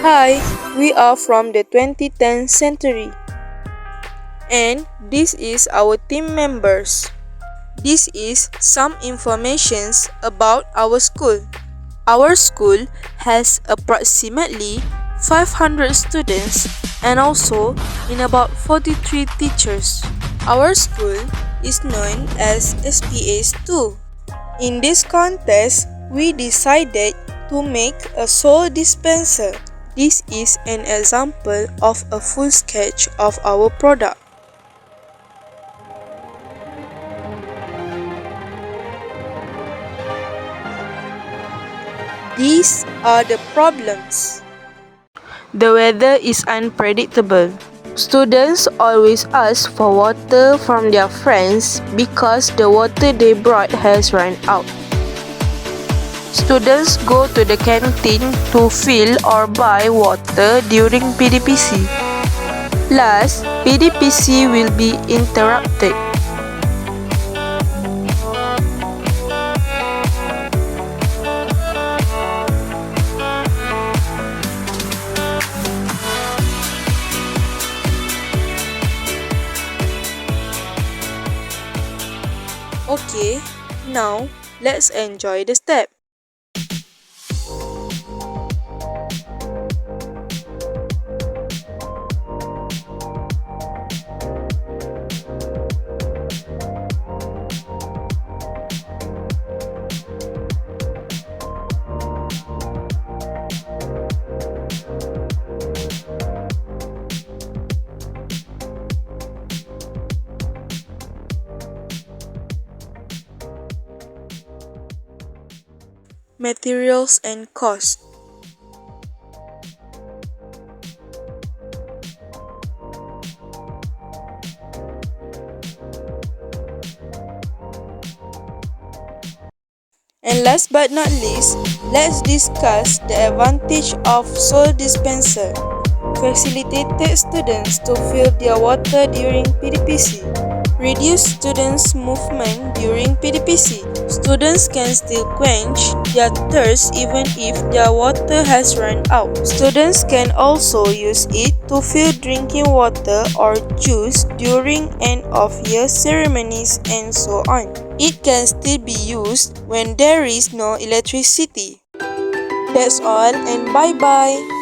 Hi, we are from the 2010's century, and this is our team members. This is some informations about our school. Our school has approximately 500 students and also in about 43 teachers. Our school is known as SPAs too. In this contest, we decided to make a soul dispenser. This is an example of a full sketch of our product. These are the problems. The weather is unpredictable. Students always ask for water from their friends because the water they brought has run out. Students go to the canteen to fill or buy water during PDPC. Last, PDPC will be interrupted. Okay, now let's enjoy the step. Materials and cost. And last but not least, let's discuss the advantage of soul dispenser. Facilitated students to fill their water during PDPC. Reduce students' movement during PDPC. Students can still quench their thirst even if their water has run out. Students can also use it to fill drinking water or juice during end-of-year ceremonies and so on. It can still be used when there is no electricity. That's all and bye-bye.